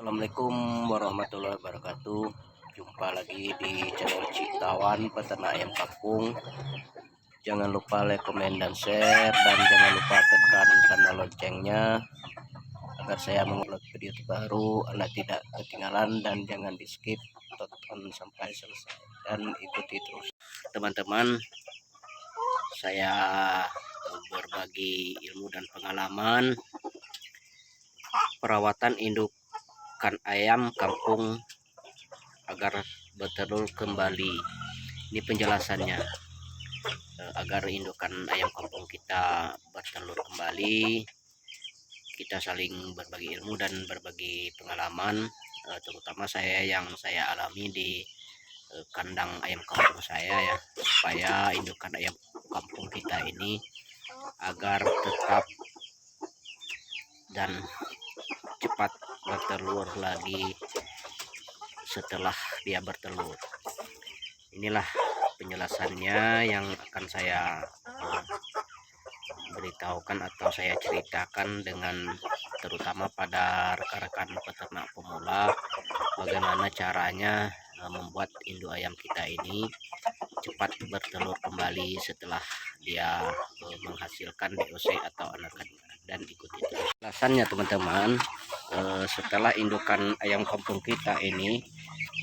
Assalamualaikum warahmatullahi wabarakatuh. Jumpa lagi di channel Citawan Peternak Ayam Kampung. Jangan lupa like, komen, dan share, dan jangan lupa tekan tanda loncengnya agar saya mengupload video terbaru Anda tidak ketinggalan. Dan jangan di skip, tonton sampai selesai dan ikuti terus teman-teman. Saya berbagi ilmu dan pengalaman perawatan indukan ayam kampung agar bertelur kembali. Ini penjelasannya, agar indukan ayam kampung kita bertelur kembali. Kita saling berbagi ilmu dan berbagi pengalaman, terutama yang saya alami di kandang ayam kampung saya ya, supaya indukan ayam kampung kita ini agar tetap dan cepat bertelur lagi setelah dia bertelur. Inilah penjelasannya yang akan saya beritahukan atau saya ceritakan, dengan terutama pada rekan-rekan peternak pemula, bagaimana caranya membuat induk ayam kita ini cepat bertelur kembali setelah dia menghasilkan DOC atau anakannya. Dan ikuti terus penjelasannya teman-teman. Setelah indukan ayam kampung kita ini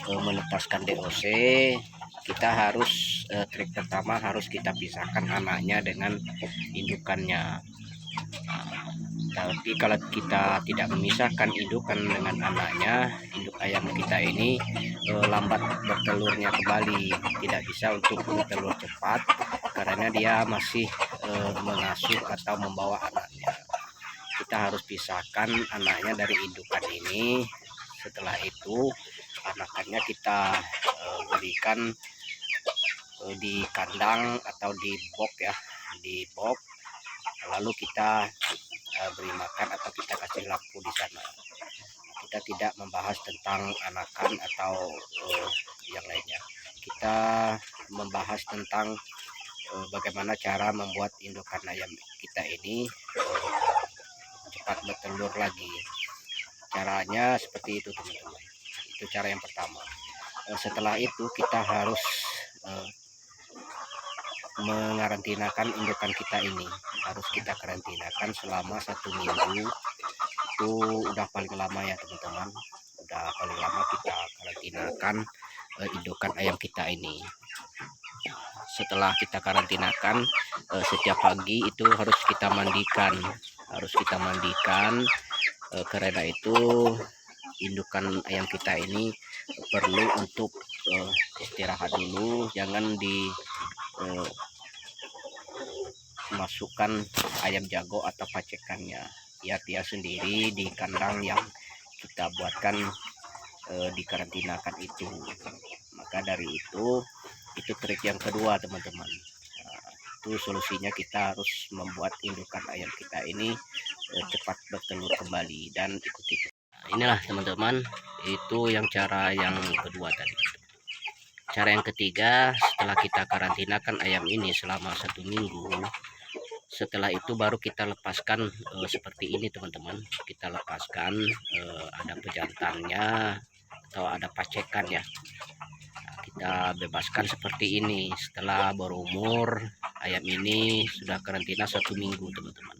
menetaskan DOC, kita harus trik pertama harus kita pisahkan anaknya dengan indukannya. Tapi kalau kita tidak memisahkan indukan dengan anaknya, induk ayam kita ini lambat bertelurnya kembali, tidak bisa untuk bertelur cepat karena dia masih mengasuh atau membawa anaknya. Kita harus pisahkan anaknya dari indukan ini. Setelah itu anakannya kita berikan di kandang atau di box ya, di box, lalu kita beri makan atau kita kasih lampu di sana. Kita tidak membahas tentang anakan atau yang lainnya. Kita membahas tentang bagaimana cara membuat indukan ayam kita ini cepat bertelur lagi. Caranya seperti itu teman-teman. Itu cara yang pertama. Setelah itu kita harus mengarantinakan indukan kita ini. Harus kita karantinakan selama 1 minggu. Itu udah paling lama ya teman-teman. Udah paling lama kita karantinakan indukan ayam kita ini. Setelah kita karantinakan, setiap pagi itu harus kita mandikan. Karena itu indukan ayam kita ini perlu untuk istirahat dulu. Jangan dimasukkan ayam jago atau pacekannya. Dia sendiri di kandang yang kita buatkan dikarantinakan itu. Maka dari itu trik yang kedua teman-teman. Itu solusinya, kita harus membuat indukan ayam kita ini cepat bertelur kembali. Dan ikuti. Inilah teman-teman, itu yang cara yang kedua tadi. Cara yang ketiga, setelah kita karantinakan ayam ini selama 1 minggu, setelah itu baru kita lepaskan seperti ini teman-teman. Kita lepaskan, ada pejantannya atau ada pacekan ya. Kita bebaskan seperti ini. Setelah berumur, ayam ini sudah karantina 1 minggu teman-teman.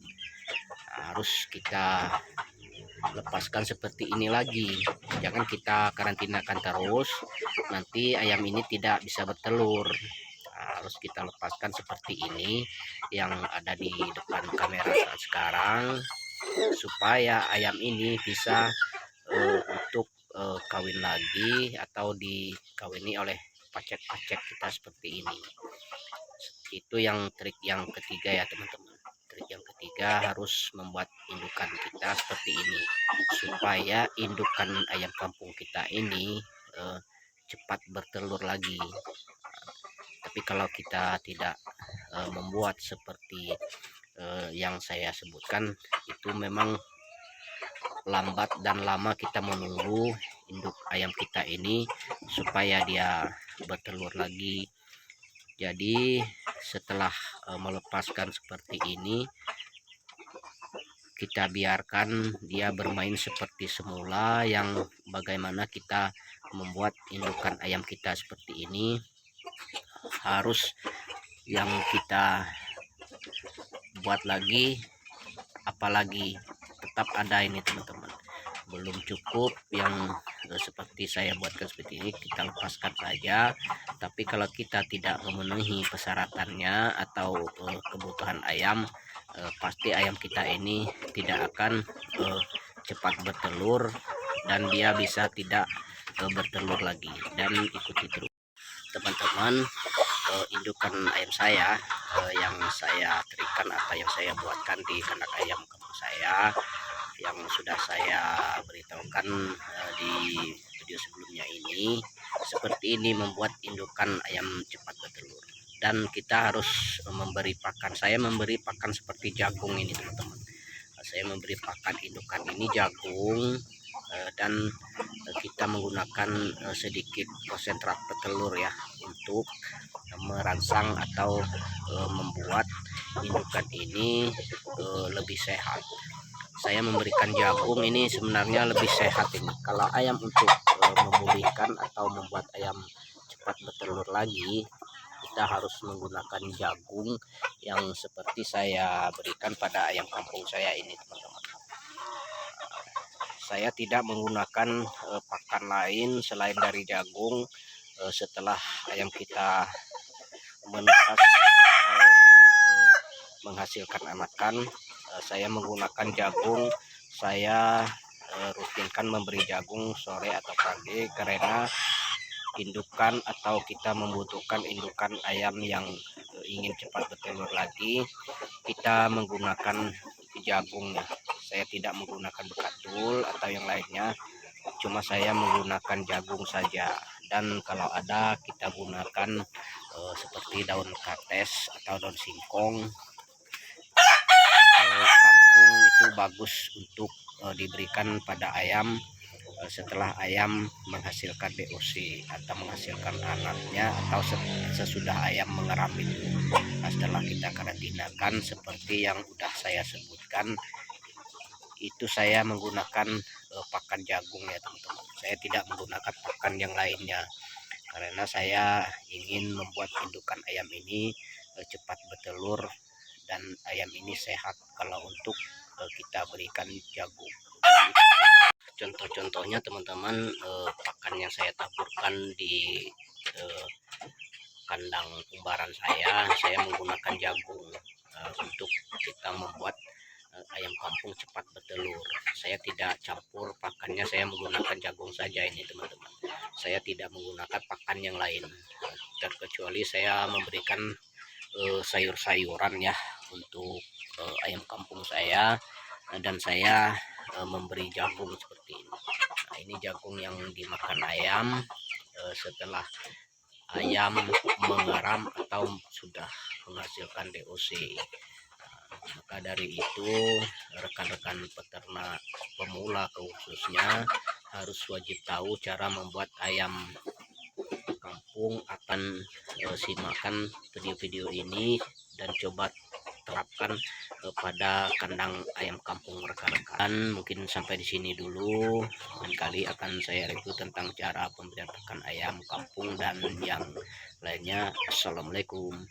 Harus kita lepaskan seperti ini lagi. Jangan kita karantinakan terus, nanti ayam ini tidak bisa bertelur. Harus kita lepaskan seperti ini yang ada di depan kamera saat sekarang, supaya ayam ini bisa untuk kawin lagi atau dikawini oleh pacek-pacek kita seperti ini. Itu yang trik yang ketiga ya teman-teman. Trik yang ketiga, harus membuat indukan kita seperti ini supaya indukan ayam kampung kita ini cepat bertelur lagi. Tapi kalau kita tidak membuat seperti yang saya sebutkan, itu memang lambat dan lama kita menunggu induk ayam kita ini supaya dia bertelur lagi. Jadi setelah melepaskan seperti ini, kita biarkan dia bermain seperti semula, yang bagaimana kita membuat indukan ayam kita seperti ini. Harus yang kita buat lagi, apalagi tetap ada ini teman-teman, belum cukup yang seperti saya buatkan seperti ini, kita lepaskan saja. Tapi kalau kita tidak memenuhi persyaratannya atau kebutuhan ayam, pasti ayam kita ini tidak akan cepat bertelur, dan dia bisa tidak bertelur lagi. Dan ikuti terus teman-teman indukan ayam saya yang saya terikan atau yang saya buatkan di kandang ayam kampung saya, yang sudah saya beritahukan di video sebelumnya ini. Seperti ini membuat indukan ayam cepat bertelur. Dan kita harus memberi pakan. Saya memberi pakan seperti jagung ini teman-teman. Saya memberi pakan indukan ini jagung, dan kita menggunakan sedikit konsentrat petelur ya, untuk merangsang atau membuat indukan ini lebih sehat. Saya memberikan jagung ini sebenarnya lebih sehat ini. Kalau ayam untuk memulihkan atau membuat ayam cepat bertelur lagi, kita harus menggunakan jagung yang seperti saya berikan pada ayam kampung saya ini teman-teman. Saya tidak menggunakan pakan lain selain dari jagung. Setelah ayam kita menetas atau menghasilkan anakan, saya menggunakan jagung. Saya rutinkan memberi jagung sore atau pagi, karena indukan atau kita membutuhkan indukan ayam yang ingin cepat bertelur lagi, kita menggunakan jagungnya. Saya tidak menggunakan bekadul atau yang lainnya, cuma saya menggunakan jagung saja. Dan kalau ada kita gunakan seperti daun kates atau daun singkong atau kangkung, itu bagus untuk diberikan pada ayam setelah ayam menghasilkan BOC atau menghasilkan anaknya, atau sesudah ayam mengeram itu. Nah, setelah kita karantinakan seperti yang sudah saya sebutkan, itu saya menggunakan pakan jagung ya teman-teman. Saya tidak menggunakan pakan yang lainnya, karena saya ingin membuat indukan ayam ini cepat bertelur dan ayam ini sehat kalau untuk kita berikan jagung. Contoh-contohnya teman-teman, pakan yang saya taburkan di kandang umbaran saya menggunakan jagung untuk kita membuat ayam kampung cepat bertelur. Saya tidak campur pakannya, saya menggunakan jagung saja ini teman-teman. Saya tidak menggunakan pakan yang lain, terkecuali saya memberikan sayur-sayuran ya untuk ayam kampung saya, dan saya memberi jagung seperti ini. Nah, ini jagung yang dimakan ayam setelah ayam mengeram atau sudah menghasilkan DOC. Maka dari itu rekan-rekan peternak pemula khususnya harus wajib tahu cara membuat ayam kampung. Akan simakkan video-video ini dan coba terapkan pada kandang ayam kampung rekan-rekan. Mungkin sampai di sini dulu. Lain kali akan saya review tentang cara pemberian pakan ayam kampung dan yang lainnya. Assalamualaikum.